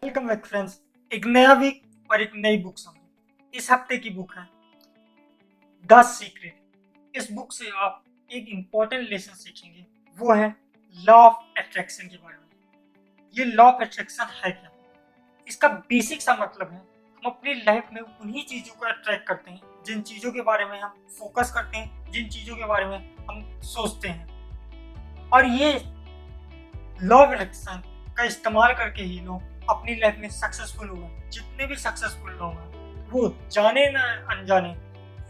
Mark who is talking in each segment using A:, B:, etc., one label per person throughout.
A: Welcome back friends. एक नया week और एक नई बुक समझो। इस हफ्ते की बुक है द सीक्रेट। इस बुक से आप एक इम्पोर्टेंट लेसन सीखेंगे, वो है लॉ ऑफ अट्रैक्शन के बारे में। ये लॉ ऑफ अट्रैक्शन है क्या? इसका बेसिक सा मतलब है हम अपनी लाइफ में उन्हीं चीज़ों को अट्रैक्ट करते हैं जिन चीज़ों के बारे में हम फोकस करते हैं, जिन चीज़ों के बारे में हम सोचते हैं। और ये लॉ ऑफ अट्रैक्शन का इस्तेमाल करके ही लोग अपनी लाइफ में सक्सेसफुल हुए। जितने भी सक्सेसफुल लोग हैं वो जाने ना अनजाने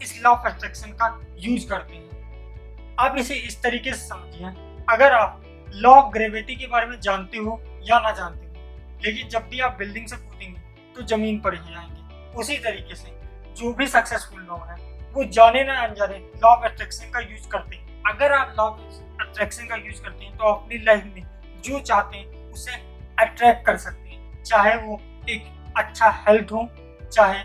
A: इस लॉ ऑफ अट्रैक्शन का यूज करते हैं। आप इसे इस तरीके से समझिए, अगर आप लॉ ऑफ ग्रेविटी के बारे में जानते हो या ना जानते हो, लेकिन जब भी आप बिल्डिंग से कूदेंगे तो जमीन पर ही आएंगे। उसी तरीके से जो भी सक्सेसफुल लोग हैं वो जाने ना अनजाने लॉ ऑफ अट्रैक्शन का यूज करते हैं। अगर आप लॉ ऑफ अट्रैक्शन का यूज करते हैं तो अपनी लाइफ में जो चाहते हैं उसे अट्रैक्ट कर सकते हैं, चाहे वो एक अच्छा हेल्थ हो, चाहे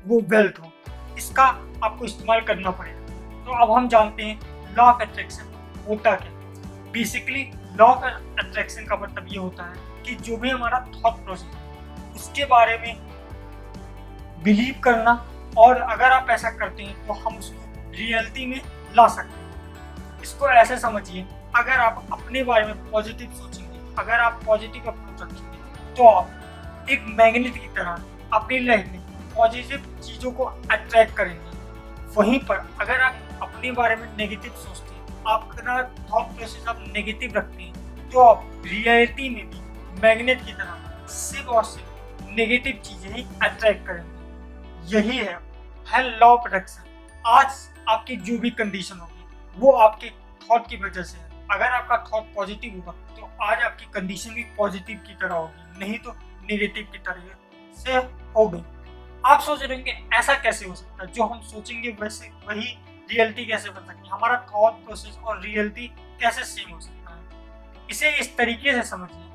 A: वो वेल्थ हो। इसका आपको इस्तेमाल करना पड़ेगा। तो अब हम जानते हैं लॉ ऑफ अट्रैक्शन होता क्या। बेसिकली लॉ ऑफ अट्रैक्शन का मतलब ये होता है कि जो भी हमारा थॉट प्रोसेस है उसके बारे में बिलीव करना, और अगर आप ऐसा करते हैं तो हम उसको रियलिटी में ला सकते हैं। इसको ऐसे समझिए, अगर आप अपने बारे में पॉजिटिव सोचेंगे, अगर आप पॉजिटिव अप्रोच रखेंगे तो आप एक मैग्नेट की तरह अपनी लाइफ में पॉजिटिव चीज़ों को अट्रैक्ट करेंगे। वहीं पर अगर आप अपने बारे में नेगेटिव सोचते हैं, आपका थॉट प्रोसेस आप नेगेटिव रखते हैं, तो आप रियलिटी में भी मैग्नेट की तरह सिर्फ और सिर्फ नेगेटिव चीज़ें ही अट्रैक्ट करेंगे। यही है लॉ ऑफ अट्रैक्शन। आज आपकी जो भी कंडीशन होगी वो आपके थॉट की वजह से है। अगर आपका थॉट पॉजिटिव होगा तो आज आपकी कंडीशन भी पॉजिटिव की तरह होगी, नहीं तो नेगेटिव की तरह से होगी। आप सोच रहे होंगे ऐसा कैसे हो सकता है, जो हम सोचेंगे वैसे वही रियलिटी कैसे बन सकती है, हमारा थॉट प्रोसेस और रियलिटी कैसे सेम हो सकता है। इसे इस तरीके से समझिए,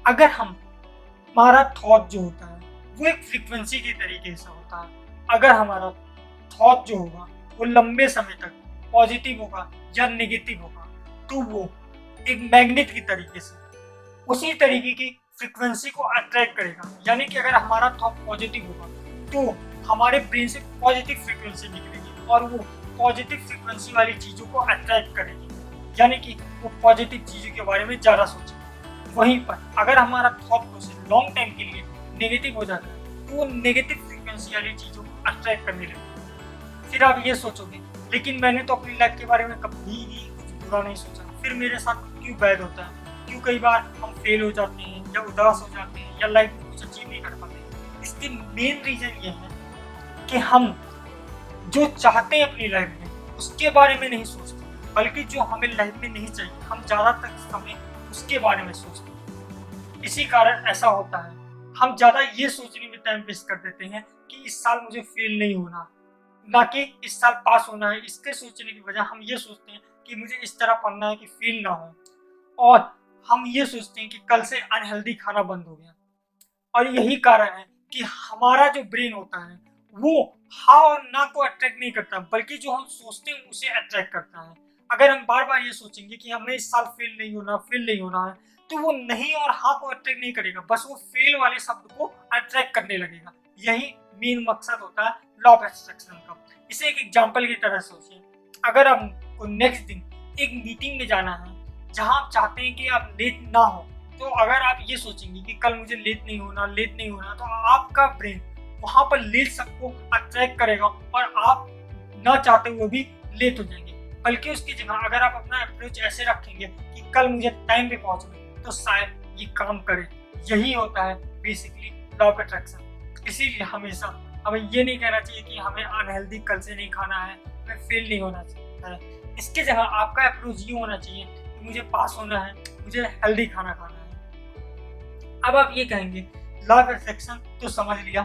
A: अगर हमारा थॉट जो होता है वो एक फ्रीक्वेंसी के तरीके से होता है। अगर हमारा थॉट जो होगा वो लंबे समय तक पॉजिटिव होगा या नेगेटिव होगा तो वो एक मैग्नेट की तरीके से उसी तरीके की फ्रीक्वेंसी को अट्रैक्ट करेगा। यानी कि अगर हमारा थॉट पॉजिटिव होगा तो हमारे ब्रेन से पॉजिटिव फ्रीक्वेंसी निकलेगी और वो पॉजिटिव फ्रीक्वेंसी वाली चीज़ों को अट्रैक्ट करेगी, यानी कि वो पॉजिटिव चीज़ों के बारे में ज़्यादा सोचेगी। वहीं पर अगर हमारा थॉट प्रोसेस लॉन्ग टाइम के लिए नेगेटिव हो जाता है तो वो नेगेटिव फ्रीक्वेंसी वाली चीज़ों को अट्रैक्ट करने लगेगी। फिर आप ये सोचोगे, लेकिन मैंने तो अपनी लाइफ के बारे में कभी भी कुछ बुरा नहीं सोचा, फिर मेरे साथ क्यों बैड होता है, क्यों कई बार हम फेल हो जाते हैं या उदास हो जाते हैं या लाइफ में कुछ अचीव नहीं कर पाते। इसकी मेन रीज़न ये है कि हम जो चाहते हैं अपनी लाइफ में उसके बारे में नहीं सोचते, बल्कि जो हमें लाइफ में नहीं चाहिए हम ज़्यादातर समय उसके बारे में सोचते हैं। इसी कारण ऐसा होता है, हम ज़्यादा ये सोचने में टाइम वेस्ट कर देते हैं कि इस साल मुझे फेल नहीं होना, ना कि इस साल पास होना है। इसके सोचने की वजह हम ये सोचते हैं कि मुझे इस तरह पढ़ना है कि फेल ना हो, और हम ये सोचते हैं कि कल से अनहेल्दी खाना बंद हो गया। और यही कारण है कि हमारा जो ब्रेन होता है वो हाँ और ना को अट्रैक्ट नहीं करता, बल्कि जो हम सोचते हैं उसे अट्रैक्ट करता है। अगर हम बार बार ये सोचेंगे कि हमें इस साल फेल नहीं होना, फेल नहीं होना है, तो वो नहीं और हाँ को अट्रैक्ट नहीं करेगा, बस वो फेल वाले शब्द को अट्रैक्ट करने लगेगा। यही मेन मकसद होता है लॉ ऑफ अट्रैक्शन का। इसे एक एग्जांपल की तरह सोचिए, अगर आपको नेक्स्ट दिन एक मीटिंग में जाना है जहां आप चाहते हैं कि आप लेट ना हो, तो अगर आप ये सोचेंगे कि कल मुझे लेट नहीं होना, लेट नहीं होना, तो आपका ब्रेन वहां पर लेट सबको अट्रैक्ट करेगा और आप ना चाहते हुए भी लेट हो जाएंगे। बल्कि उसकी जगह अगर आप अपना अप्रोच ऐसे रखेंगे कि कल मुझे टाइम पे पहुंचना, तो शायद ये काम करे। यही होता है बेसिकली लॉ ऑफ अट्रैक्शन। इसीलिए हमेशा हमें ये नहीं कहना चाहिए कि हमें अनहेल्दी कल से नहीं खाना है, हमें फेल नहीं होना चाहिए। इसके जगह आपका अप्रोच ये होना चाहिए कि मुझे पास होना है, मुझे हेल्दी खाना खाना है। अब आप ये कहेंगे लॉ ऑफ अट्रैक्शन तो समझ लिया,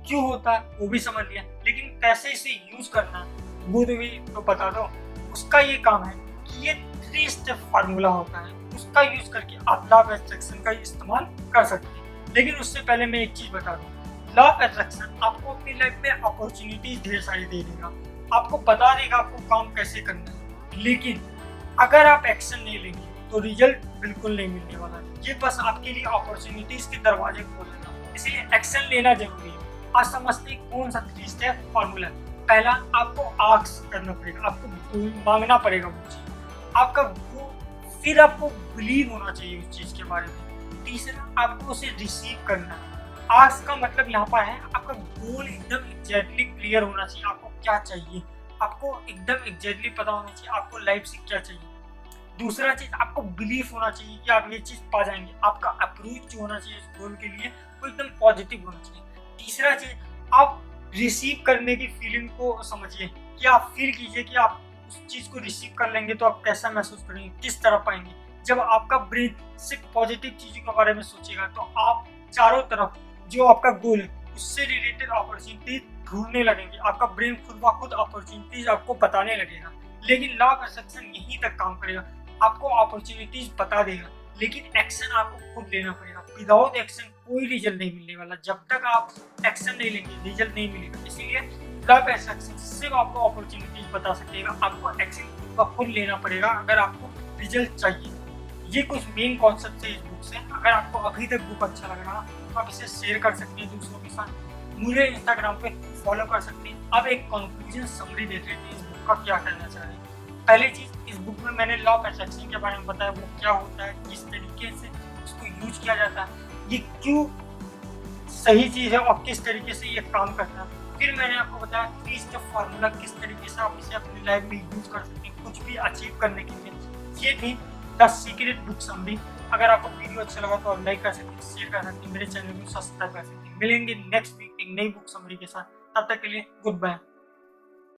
A: क्यों होता है वो भी समझ लिया, लेकिन कैसे इसे यूज करना है वो तो भी तो बता दो। उसका ये काम है कि ये 3 स्टेप फार्मूला होता है, उसका यूज करके आप लॉ ऑफ अट्रैक्शन का इस्तेमाल कर सकते हैं। लेकिन उससे पहले मैं एक चीज बता दूं, लॉ ऑफ अट्रैक्शन आपको अपनी लाइफ में अपॉर्चुनिटीज ढेर सारी दे देगा, आपको बता देगा आपको काम कैसे करना है। लेकिन अगर आप एक्शन नहीं लेंगे तो रिजल्ट बिल्कुल नहीं मिलने वाला। ये बस आपके लिए अपॉर्चुनिटीज के दरवाजे खोल देगा, इसलिए एक्शन लेना जरूरी है। आज समझते हैं कौन सा 3 स्टेप फॉर्मूला है। पहला, आपको आस्क करना पड़ेगा, आपको मांगना पड़ेगा वो चीज, आपका वो, फिर आपको बिलीव होना चाहिए उस चीज के बारे में। तीसरा, आपको उसे रिसीव करना है। आस्क का मतलब यहाँ पर है आपका गोल एकदम एग्जैक्टली क्लियर होना चाहिए, आपको क्या चाहिए, आपको एकदम एग्जैक्टली पता होना चाहिए आपको लाइफ से क्या चाहिए। दूसरा चीज, आपको बिलीफ होना चाहिए कि आप ये चीज पा जाएंगे, आपका अप्रोच जो होना चाहिए इस गोल के लिए वो एकदम पॉजिटिव होना चाहिए। तीसरा चीज, आप रिसीव करने की फीलिंग को समझिए, कि आप फील कीजिए कि आप उस चीज को रिसीव कर लेंगे तो आप कैसा महसूस करेंगे, किस तरह पाएंगे। जब आपका ब्रेन सिर्फ पॉजिटिव चीजों के बारे में सोचेगा तो आप चारों तरफ जो आपका गोल है उससे रिलेटेड अपॉर्चुनिटीज ढूंढने लगेंगे, आपका ब्रेन खुद ब खुद अपॉर्चुनिटीज आपको बताने लगेगा। लेकिन लॉ ऑफ अट्रैक्शन यहीं तक काम करेगा, आपको अपॉर्चुनिटीज बता देगा, लेकिन एक्शन आपको खुद लेना पड़ेगा। विदाउट एक्शन कोई रिजल्ट नहीं मिलने वाला, जब तक आप एक्शन नहीं लेंगे रिजल्ट नहीं मिलेगा। इसीलिए लॉ ऑफ अट्रैक्शन सिर्फ आपको अपॉर्चुनिटीज बता सकेगा, आपको एक्शन खुद लेना पड़ेगा अगर आपको रिजल्ट चाहिए। ये कुछ मेन कॉन्सेप्ट है इस बुक से। अगर आपको अभी तक बुक अच्छा लग रहा तो आप इसे शेयर कर सकते हैं दूसरों के साथ, मुझे इंस्टाग्राम पे फॉलो कर सकते हैं। अब एक कंक्लूजन समरी देते हैं इस बुक का क्या कहना चाह रहे हैं। पहली चीज, इस बुक में मैंने लॉ ऑफ अट्रैक्शन के बारे में बताया, वो क्या होता है, किस तरीके से इसको यूज किया जाता है, ये क्यों सही चीज है और किस तरीके से ये काम करता है। फिर मैंने आपको बताया 3 स्टेप फार्मूला, किस तरीके से आप इसे अपनी लाइफ में यूज कर सकते हैं कुछ भी अचीव करने के लिए। ये थी द सीक्रेट बुक समरी। अगर आपको वीडियो अच्छा लगा तो आप लाइक कर सकते हैं, शेयर कर सकते हैं, मेरे चैनल को सब्सक्राइब कर सकते हैं। मिलेंगे नेक्स्ट वीक एक नई बुक समरी के साथ, तब तक के लिए गुड बाय।